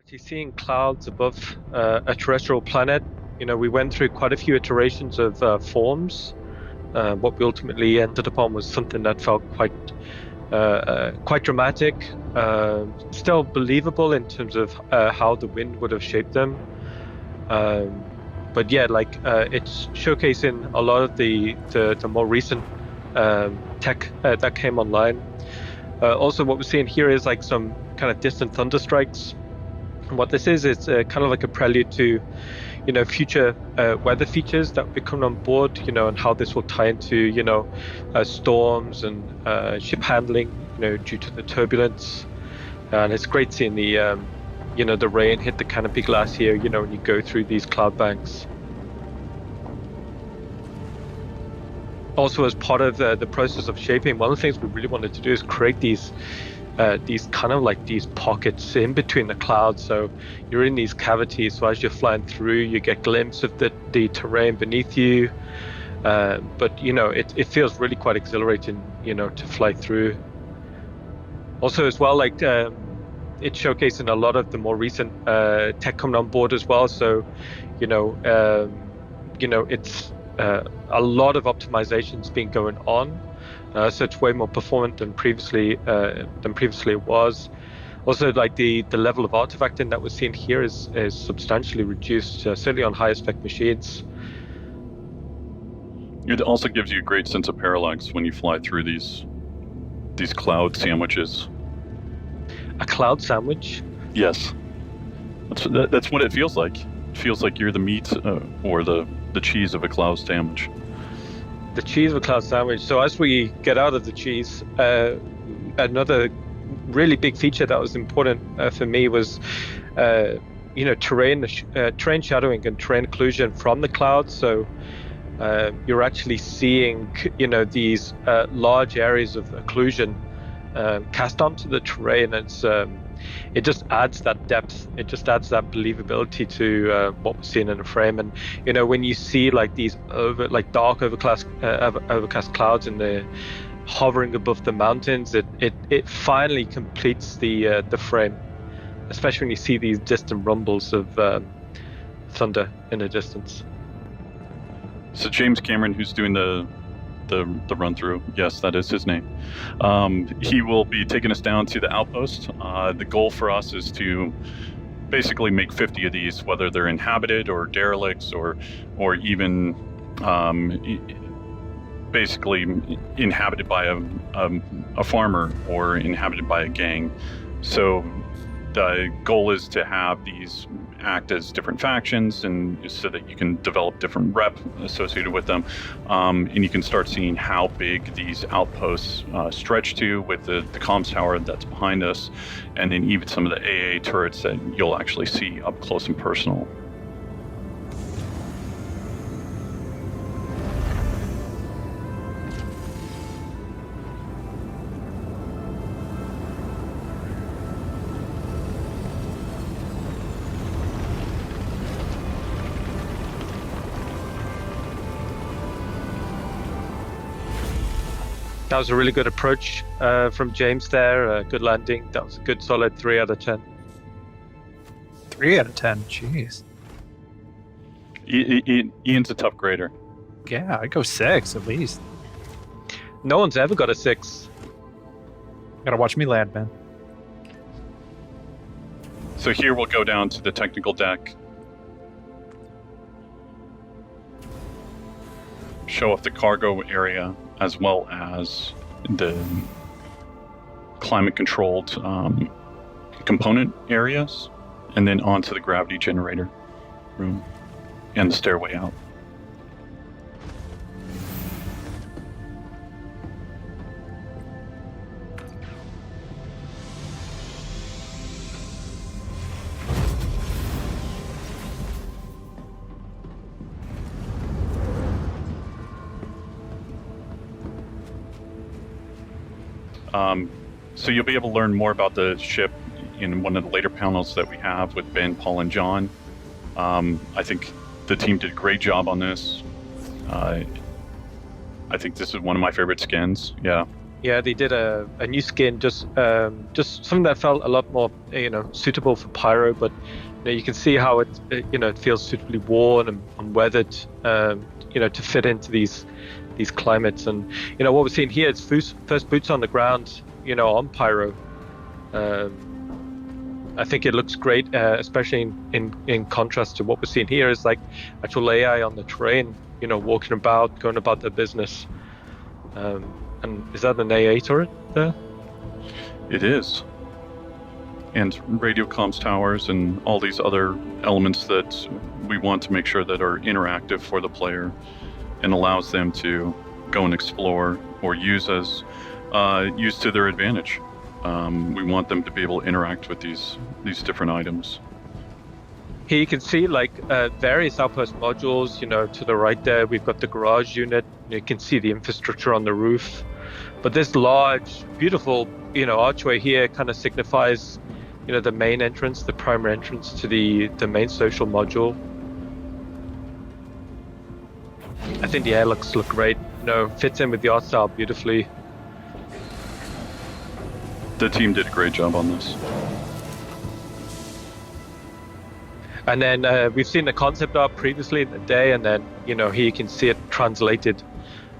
Actually seeing clouds above a terrestrial planet, we went through quite a few iterations of forms. What we ultimately ended upon was something that felt quite dramatic, still believable in terms of how the wind would have shaped them. But yeah, it's showcasing a lot of the more recent tech that came online. Also, what we're seeing here is like some kind of distant thunder strikes. And what this is kind of like a prelude to, future weather features that will be coming on board, and how this will tie into, storms and ship handling, due to the turbulence. And it's great seeing the, the rain hit the canopy glass here, when you go through these cloud banks. Also, as part of the process of shaping, one of the things we really wanted to do is create these kind of like these pockets in between the clouds. So you're in these cavities, so as you're flying through, you get glimpses of the terrain beneath you. But it feels really quite exhilarating, to fly through. Also, as well, it's showcasing a lot of the more recent tech coming on board as well. So, it's a lot of optimizations been going on. So it's way more performant than previously it was. Also, the level of artifacting that we're seeing here is substantially reduced, certainly on higher spec machines. It also gives you a great sense of parallax when you fly through these cloud sandwiches. A cloud sandwich? Yes, that's what it feels like. It feels like you're the meat or the cheese of a cloud sandwich. The cheese of a cloud sandwich. So as we get out of the cheese, another really big feature that was important for me was, terrain shadowing and terrain occlusion from the clouds. So you're actually seeing, these large areas of occlusion cast onto the terrain. It just adds that depth. It just adds that believability to what we're seeing in the frame. And when you see these dark overcast clouds and they're hovering above the mountains, it finally completes the frame. Especially when you see these distant rumbles of thunder in the distance. So James Cameron, who's doing the run through, yes, that is his name. He will be taking us down to the outpost. The goal for us is to basically make 50 of these, whether they're inhabited or derelicts or even basically inhabited by a farmer or inhabited by a gang. So the goal is to have these act as different factions, and so that you can develop different rep associated with them, and you can start seeing how big these outposts stretch to with the comms tower that's behind us, and then even some of the AA turrets that you'll actually see up close and personal. That was a really good approach from James there. Good landing. That was a good solid 3 out of 10. 3 out of 10. Jeez. Ian's a tough grader. Yeah, I'd go 6 at least. No one's ever got a 6. Gotta watch me land, man. So here we'll go down to the technical deck. Show off the cargo area, as well as the climate-controlled component areas, and then onto the gravity generator room and the stairway out. So you'll be able to learn more about the ship in one of the later panels that we have with Ben, Paul, and John. I think the team did a great job on this. I think this is one of my favorite skins. Yeah, Yeah, they did a new skin, just something that felt a lot more, suitable for Pyro. But you can see how it feels suitably worn and weathered, to fit into these climates. And what we're seeing here is first boots on the ground, on Pyro. I think it looks great, especially in contrast to what we're seeing here is like actual AI on the terrain, walking about, going about their business. And is that an AA turret there? It is. And radio comms towers and all these other elements that we want to make sure that are interactive for the player and allows them to go and explore or use to their advantage. We want them to be able to interact with these different items. Here you can see various outpost modules, to the right there, we've got the garage unit. You can see the infrastructure on the roof. But this large, beautiful, archway here kind of signifies, the main entrance, the primary entrance to the main social module. I think the airlocks look great, fits in with the art style beautifully. The team did a great job on this. And then we've seen the concept art previously in the day, and then here you can see it translated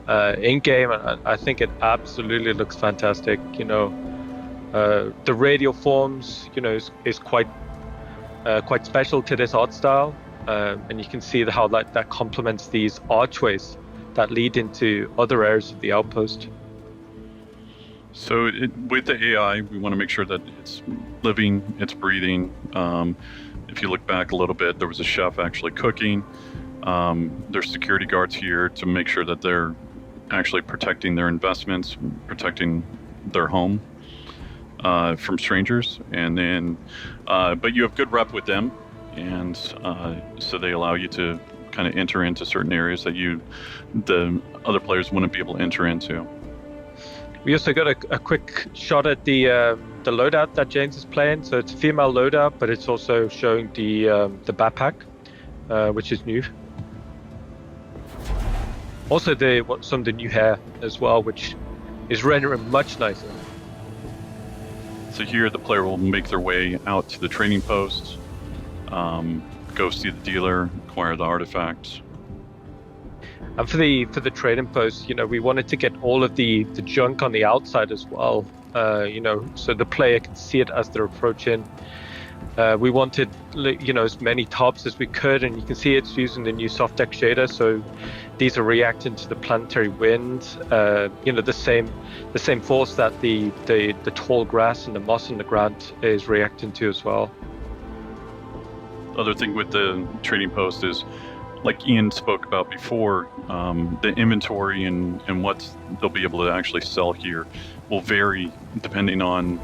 in game, and I think it absolutely looks fantastic. The radial forms, is quite special to this art style, and you can see how that complements these archways that lead into other areas of the outpost. So with the AI, we want to make sure that it's living, it's breathing. If you look back a little bit, there was a chef actually cooking. There's security guards here to make sure that they're actually protecting their investments, protecting their home from strangers. And then, but you have good rep with them, and so they allow you to kind of enter into certain areas that the other players wouldn't be able to enter into. We also got a quick shot at the loadout that James is playing. So it's a female loadout, but it's also showing the backpack, which is new. Also some of the new hair as well, which is rendering much nicer. So here the player will make their way out to the trading post, go see the dealer, acquire the artifacts. And for the trading post, we wanted to get all of the junk on the outside as well, so the player can see it as they're approaching. We wanted, as many tops as we could, and you can see it's using the new soft deck shader. So these are reacting to the planetary wind, the same force that the tall grass and the moss on the ground is reacting to as well. The other thing with the trading post is, like Ian spoke about before, the inventory and what they'll be able to actually sell here will vary depending on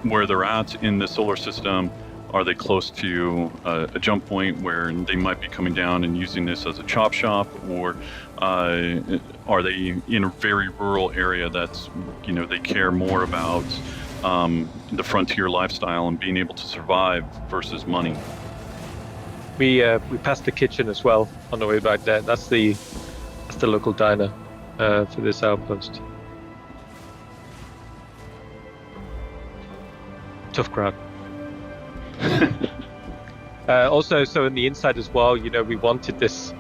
where they're at in the solar system. Are they close to a jump point where they might be coming down and using this as a chop shop, or are they in a very rural area that's, they care more about the frontier lifestyle and being able to survive versus money? We passed the kitchen as well on the way back there. That's the local diner for this outpost. Tough crowd. Also, so in the inside as well, we wanted this,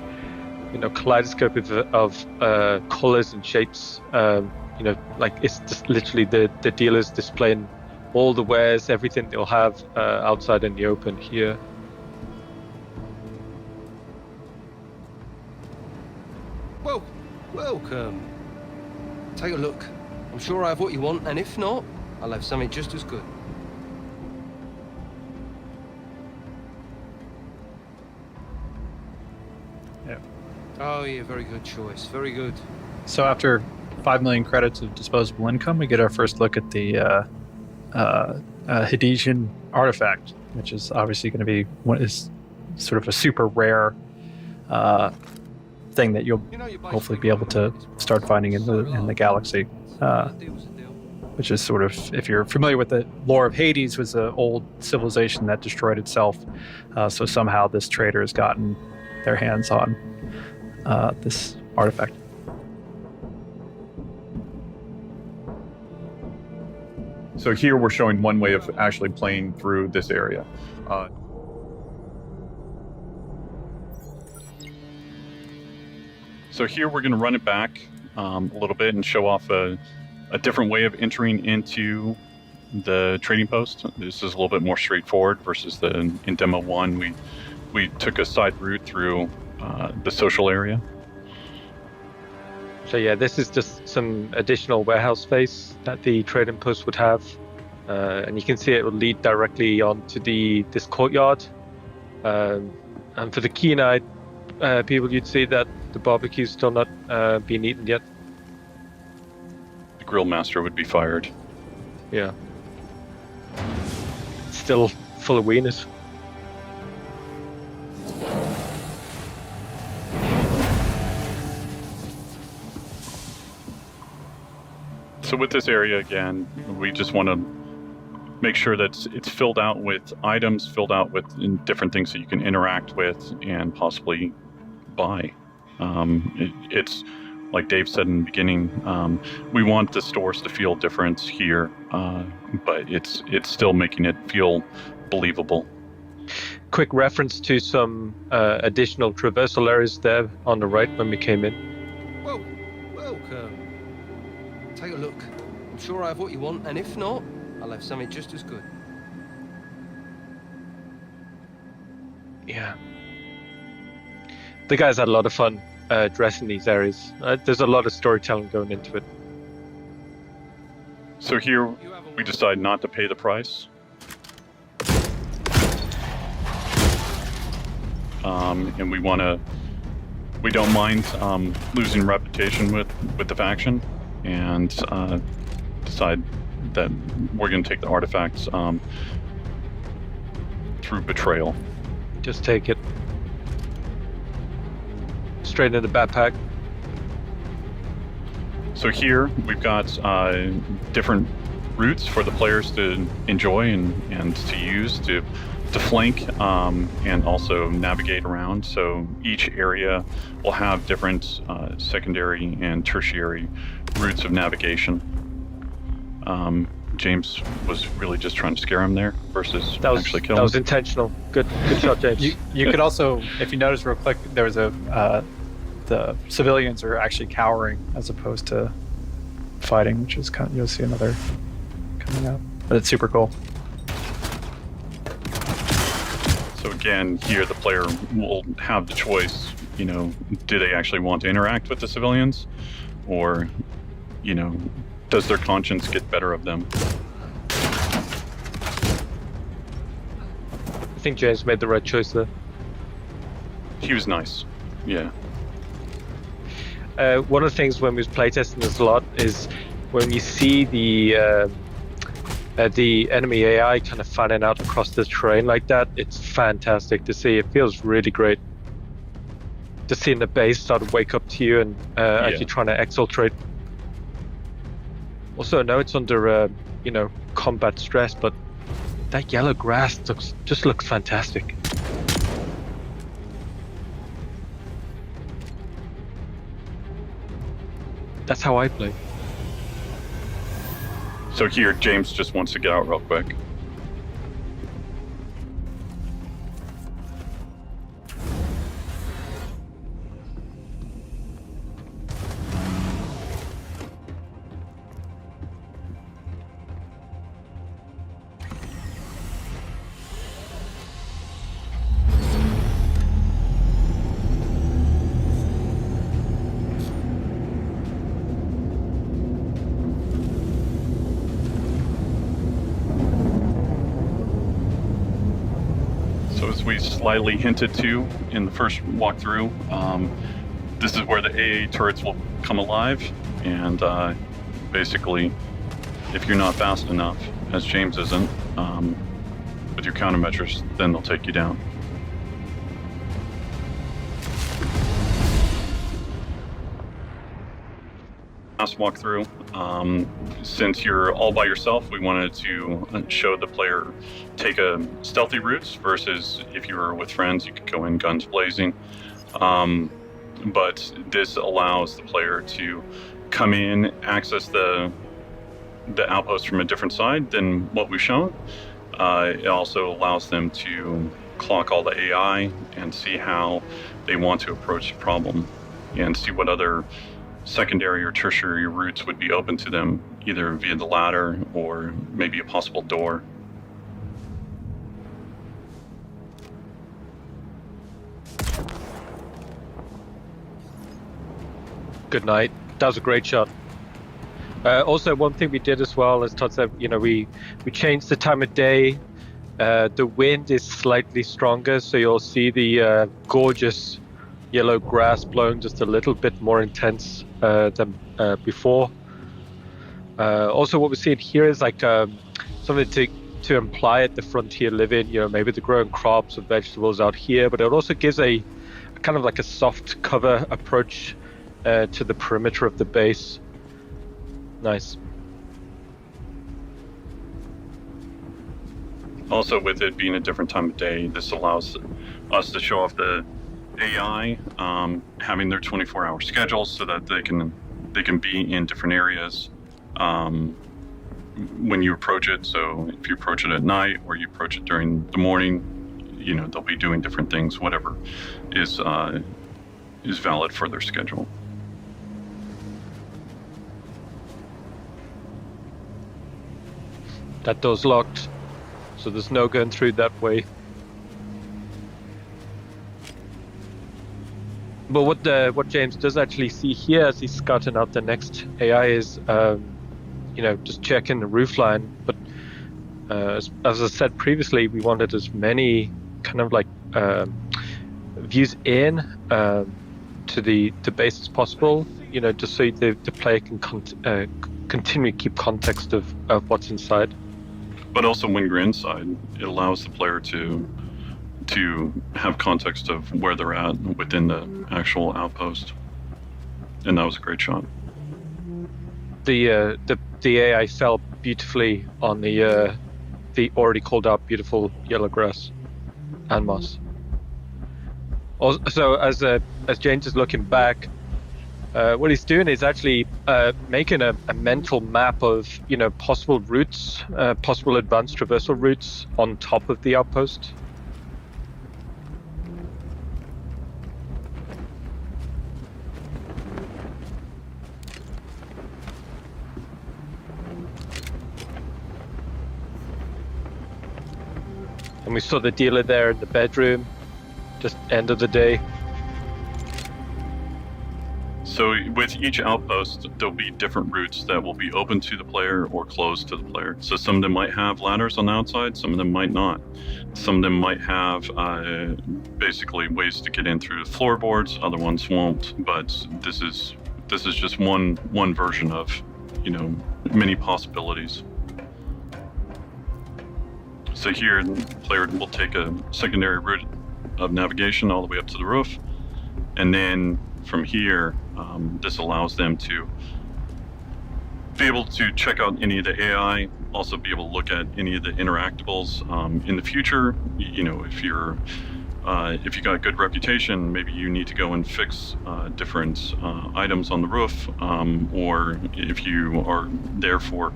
kaleidoscope of colors and shapes. It's just literally the dealers displaying all the wares, everything they'll have outside in the open here. Well, welcome. Take a look. I'm sure I have what you want, and if not, I'll have something just as good. Yeah. Oh yeah, very good choice. Very good. So after 5 million credits of disposable income, we get our first look at the Hadesian artifact, which is obviously going to be what is sort of a super rare thing that you'll hopefully be able to start finding in the galaxy, which is sort of, if you're familiar with the lore of Hades, was an old civilization that destroyed itself. So somehow this trader has gotten their hands on So here we're showing one way of actually playing through this area. So here we're going to run it back a little bit and show off a different way of entering into the trading post. This is a little bit more straightforward versus in demo 1 we took a side route through the social area. So yeah, this is just some additional warehouse space that the trading post would have, and you can see it will lead directly onto this courtyard. And for the keen-eyed people, you'd see that the barbecue's still not been eaten yet. The grill master would be fired. Yeah. Still full of wieners. So with this area, again, we just want to make sure that it's filled out with items, filled out with different things that you can interact with and possibly buy. It's like Dave said in the beginning, we want the stores to feel different here, but it's still making it feel believable. Quick reference to some additional traversal areas there on the right when we came in. Well, welcome. Take a look. I'm sure I have what you want, and if not, I'll have something just as good. Yeah. The guys had a lot of fun dressing these areas. There's a lot of storytelling going into it. So here we decide not to pay the price. And we don't mind losing reputation with the faction, and decide that we're going to take the artifacts through betrayal. Just take it. Straight into the backpack. So here we've got different routes for the players to enjoy and to use to flank and also navigate around. So each area will have different secondary and tertiary routes of navigation. James was really just trying to scare him there versus actually kill him. That was intentional. Good shot, James. You could also, if you notice real quick, there was the civilians are actually cowering as opposed to fighting, which is you'll see another coming up. But it's super cool. So again, here the player will have the choice, do they actually want to interact with the civilians, or, does their conscience get better of them? I think James made the right choice there. He was nice, yeah. One of the things when we was playtesting this a lot is when you see the enemy AI kind of fanning out across the terrain like that, it's fantastic to see. It feels really great. Just seeing the base start to wake up to you and actually trying to exfiltrate. Also, I know it's under combat stress, but that yellow grass just looks fantastic. That's how I play. So here, James just wants to get out real quick. We slightly hinted to in the first walkthrough, this is where the AA turrets will come alive, and basically, if you're not fast enough, as James isn't, with your countermeasures, then they'll take you down. Last walkthrough, since you're all by yourself, we wanted to show the player take a stealthy routes versus if you were with friends, you could go in guns blazing. But this allows the player to come in, access the the outpost from a different side than what we've shown. It also allows them to clock all the AI and see how they want to approach the problem and see what other secondary or tertiary routes would be open to them, either via the ladder or maybe a possible door. Good night. That was a great shot. Also, one thing we did as well, as Todd said, we changed the time of day. The wind is slightly stronger, so you'll see the gorgeous yellow grass blowing just a little bit more intense than before. Also, what we're seeing here is like something to imply at the frontier living. Maybe they're growing crops or vegetables out here, but it also gives a kind of like a soft cover approach to the perimeter of the base. Nice. Also, with it being a different time of day, this allows us to show off the AI having their 24-hour schedules so that they can be in different areas when you approach it. So if you approach it at night or you approach it during the morning, they'll be doing different things, whatever is valid for their schedule. That door's locked, so there's no going through that way. But what James does actually see here as he's scouting out the next AI is, just checking the roofline. But as I said previously, we wanted as many kind of like views in to the base as possible. Just so the player can continue to keep context of what's inside. But also when you're inside, it allows the player to have context of where they're at within the actual outpost. And that was a great shot. The AI fell beautifully on the already called out beautiful yellow grass and moss. Also, as James is looking back, what he's doing is actually making a mental map of possible routes, possible advanced traversal routes on top of the outpost. And we saw the dealer there in the bedroom, just end of the day. So with each outpost, there'll be different routes that will be open to the player or closed to the player. So some of them might have ladders on the outside, some of them might not. Some of them might have basically ways to get in through the floorboards, other ones won't. But this is just one version of, many possibilities. So here, the player will take a secondary route of navigation all the way up to the roof, and then from here, this allows them to be able to check out any of the AI, also be able to look at any of the interactables in the future. If you got a good reputation, maybe you need to go and fix different items on the roof, or if you are there for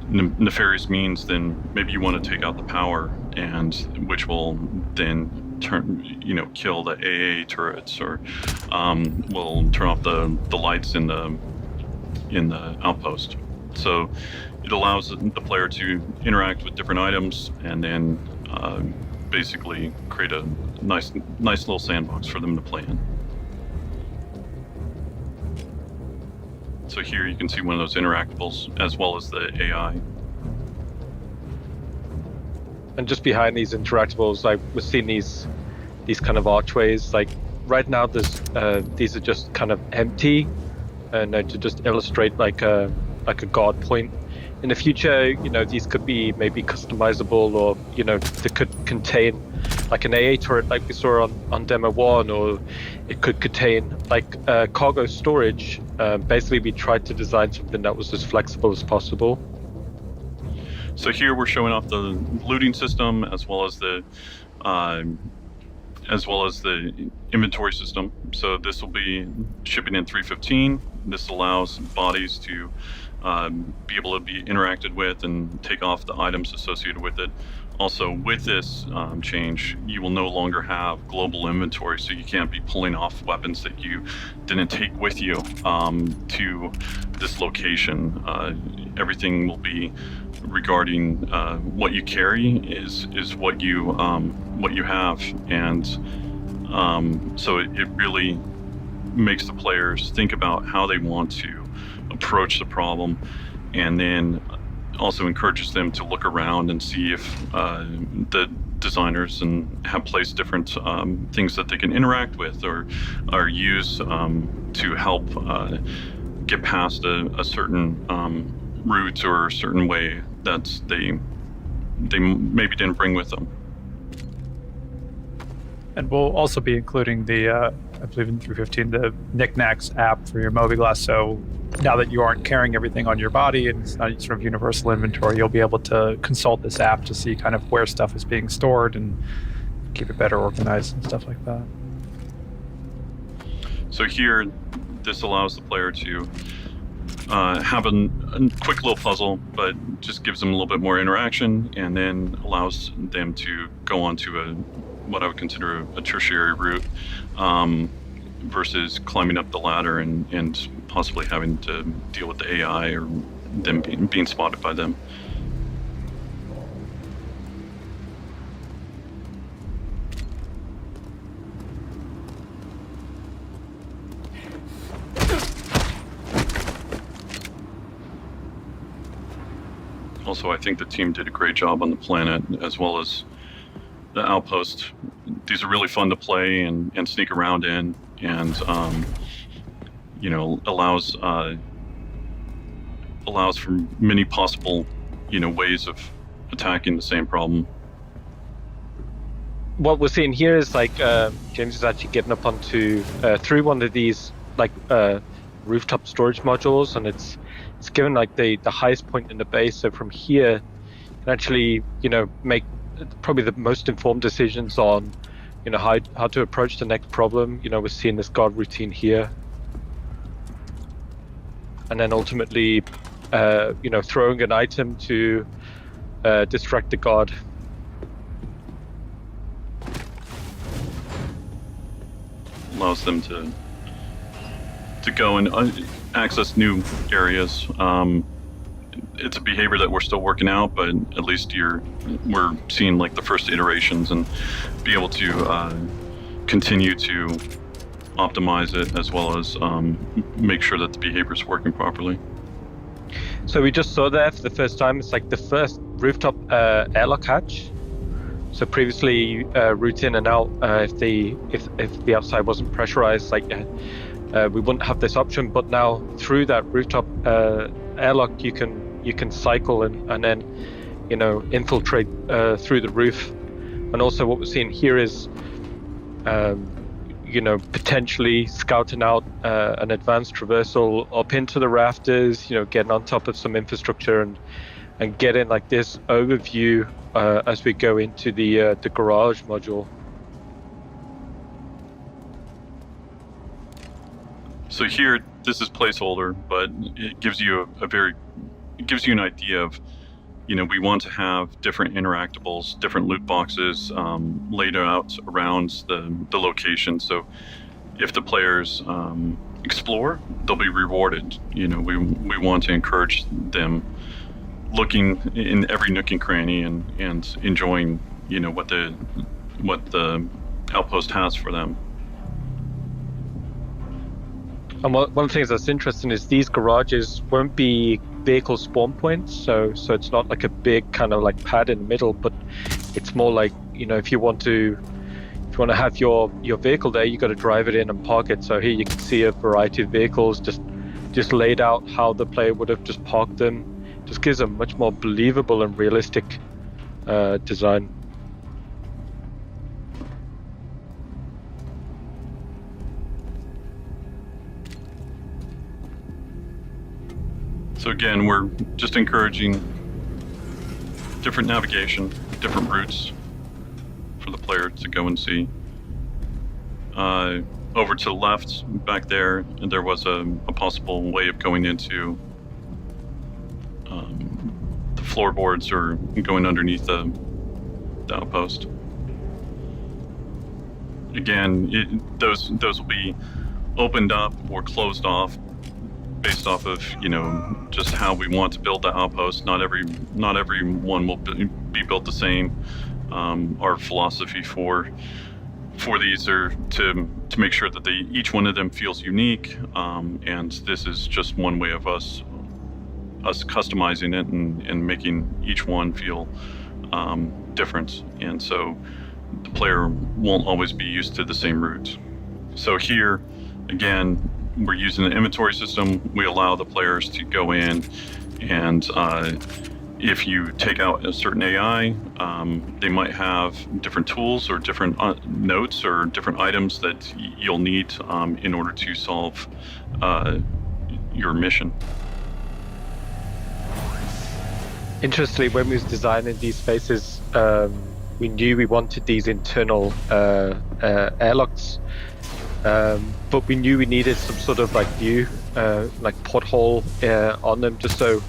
nefarious means, then maybe you want to take out the power, and which will then kill the AA turrets, or will turn off the lights in the outpost. So it allows the player to interact with different items and then basically create a nice little sandbox for them to play in. So here you can see one of those interactables as well as the AI. And just behind these interactables, we're seeing these kind of archways. Like right now, these are just kind of empty, and to just illustrate like a guard point. In the future, these could be maybe customizable, or they could contain like an AA turret, like we saw on demo 1, or it could contain like cargo storage. Basically, we tried to design something that was as flexible as possible. So here we're showing off the looting system as well as the inventory system. So this will be shipping in 315. This allows bodies to be able to be interacted with and take off the items associated with it. Also, with this change, you will no longer have global inventory, so you can't be pulling off weapons that you didn't take with you to this location. Everything will be regarding what you carry is what you have, and so it really makes the players think about how they want to approach the problem, and then also encourages them to look around and see if the designers have placed different things that they can interact with or use to help get past a certain route or a certain way that they maybe didn't bring with them. And we'll also be including the, I believe in 315, the Knickknacks app for your mobiGlass. So now that you aren't carrying everything on your body and it's not sort of universal inventory, you'll be able to consult this app to see kind of where stuff is being stored and keep it better organized and stuff like that. So here, this allows the player to have a quick little puzzle, but just gives them a little bit more interaction, and then allows them to go on to what I would consider a tertiary route, versus climbing up the ladder and possibly having to deal with the AI or them being spotted by them. Also, I think the team did a great job on the planet as well as the outpost. These are really fun to play and sneak around in, and allows for many possible ways of attacking the same problem. What we're seeing here is like James is actually getting up onto through one of these like rooftop storage modules, and it's given like the highest point in the base. So from here, you can actually make probably the most informed decisions on how to approach the next problem. We're seeing this guard routine here, and then ultimately throwing an item to distract the guard. Allows them to go and access new areas. It's a behavior that we're still working out, but at least we're seeing like the first iterations and be able to continue to optimize it as well as make sure that the behavior is working properly. So we just saw that for the first time. It's like the first rooftop airlock hatch. So previously, route in and out, if the outside wasn't pressurized, we wouldn't have this option. But now through that rooftop airlock, you can cycle and then infiltrate through the roof. And also what we're seeing here is potentially scouting out an advanced traversal up into the rafters, getting on top of some infrastructure and getting like this overview as we go into the garage module. So here, this is placeholder, but it gives you an idea of, we want to have different interactables, different loot boxes laid out around the location. So if the players explore, they'll be rewarded. We want to encourage them looking in every nook and cranny and enjoying, what the outpost has for them. And one of the things that's interesting is these garages won't be vehicle spawn points, so it's not like a big kind of like pad in the middle, but it's more like if you want to have your vehicle there, you got to drive it in and park it. So here you can see a variety of vehicles just laid out how the player would have just parked them. Just gives a much more believable and realistic design. So again, we're just encouraging different navigation, different routes for the player to go and see. Over to the left, back there was a possible way of going into floorboards or going underneath the outpost. Again, those will be opened up or closed off based off of just how we want to build the outpost. Not every one will be built the same. Our philosophy for these are to make sure that each one of them feels unique, and this is just one way of us customizing it and making each one feel different. And so the player won't always be used to the same route. So here, again, we're using the inventory system. We allow the players to go in, and if you take out a certain AI, they might have different tools or different notes or different items that you'll need in order to solve your mission. Interestingly, when we was designing these spaces, we knew we wanted these internal airlocks, but we knew we needed some sort of like view, like porthole on them, just so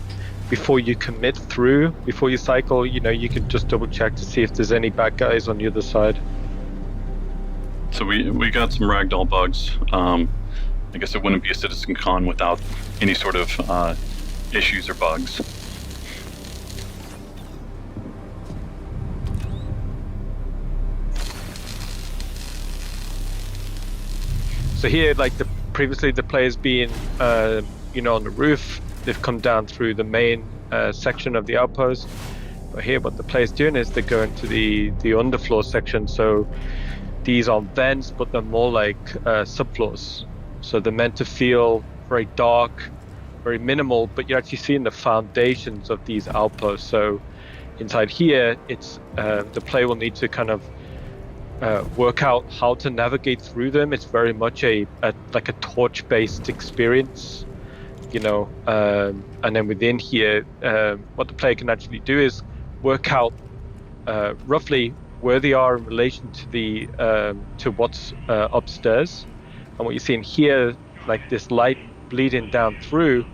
before you commit through, before you cycle, you can just double check to see if there's any bad guys on the other side. So we got some ragdoll bugs. I guess it wouldn't be a Citizencon without any sort of issues or bugs. So here, like previously the players being, on the roof, they've come down through the main section of the outpost. But here, what the players doing is they're going to the underfloor section. So these are vents, but they're more like subfloors. So they're meant to feel very dark, very minimal, but you're actually seeing the foundations of these outposts. So inside here, it's the player will need to kind of work out how to navigate through them. It's very much like a torch-based experience, and then within here, what the player can actually do is work out roughly where they are in relation to what's upstairs. And what you're seeing here, like this light bleeding down through,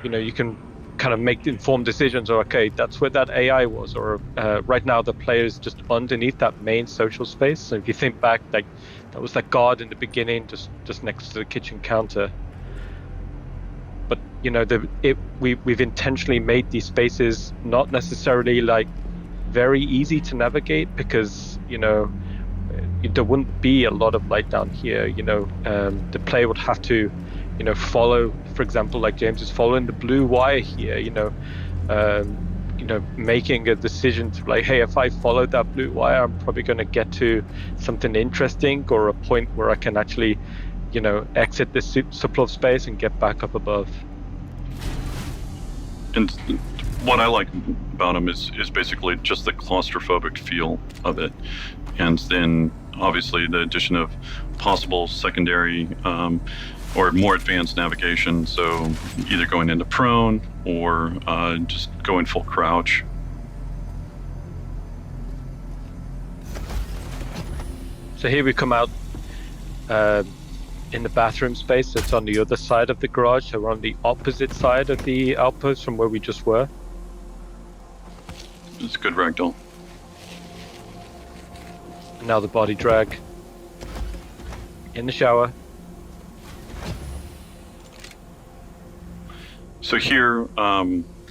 you can kind of make informed decisions, or okay, that's where that AI was, or right now the player is just underneath that main social space. So if you think back, like that was that guard in the beginning, just next to the kitchen counter. But we've intentionally made these spaces not necessarily like very easy to navigate, because there wouldn't be a lot of light down here. The player would have to follow, for example, like James is following the blue wire here, making a decision to like, hey, if I follow that blue wire, I'm probably going to get to something interesting, or a point where I can actually, exit this subfloor space and get back up above. And what I like about them is basically just the claustrophobic feel of it. And then obviously the addition of possible secondary or more advanced navigation, so either going into prone or just going full crouch. So here we come out in the bathroom space that's on the other side of the garage, so we're on the opposite side of the outpost from where we just were. It's a good ragdoll. Now the body drag. In the shower. So here,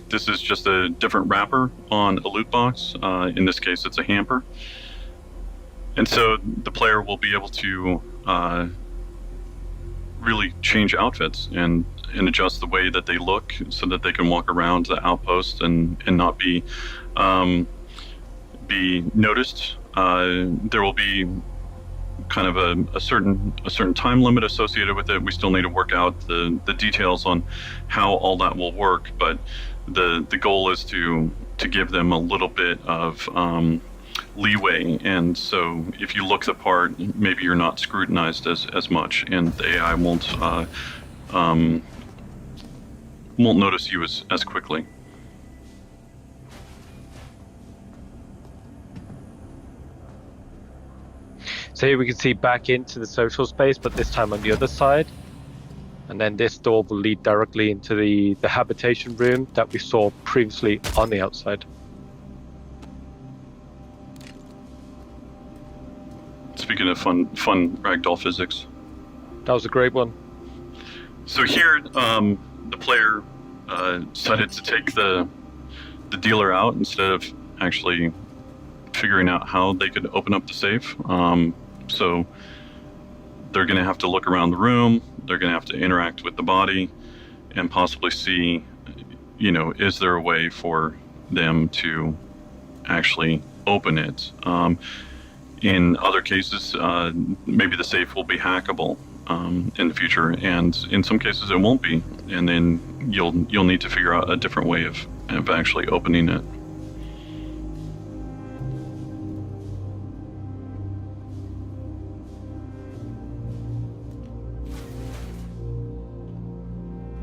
this is just a different wrapper on a loot box. In this case, it's a hamper. And so the player will be able to really change outfits and adjust the way that they look, so that they can walk around the outpost and not be noticed. There will be kind of a certain time limit associated with it. We still need to work out the details on how all that will work, but the goal is to give them a little bit of leeway, and so if you look the part, maybe you're not scrutinized as much, and the AI won't notice you as quickly. So here we can see back into the social space, but this time on the other side. And then this door will lead directly into the habitation room that we saw previously on the outside. Speaking of fun ragdoll physics. That was a great one. So here, the player decided to take the dealer out instead of actually figuring out how they could open up the safe. So they're going to have to look around the room. They're going to have to interact with the body and possibly see, is there a way for them to actually open it? In other cases, maybe the safe will be hackable in the future, and in some cases it won't be, and then you'll need to figure out a different way of actually opening it.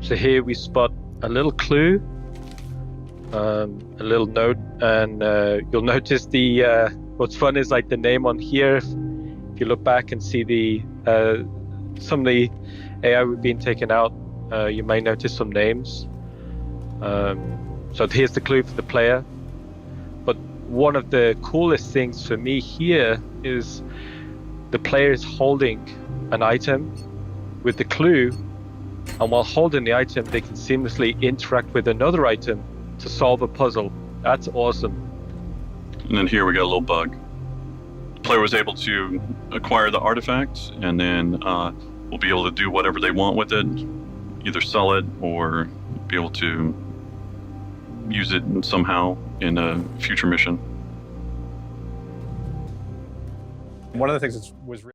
So here we spot a little clue, a little note, and you'll notice what's fun is like the name on here. If you look back and see some of the AI we've been taken out, you may notice some names. So here's the clue for the player. But one of the coolest things for me here is the player is holding an item with the clue, and while holding the item, they can seamlessly interact with another item to solve a puzzle. That's awesome. And then here we got a little bug. The player was able to acquire the artifact, and then will be able to do whatever they want with it, either sell it or be able to use it somehow in a future mission. One of the things that was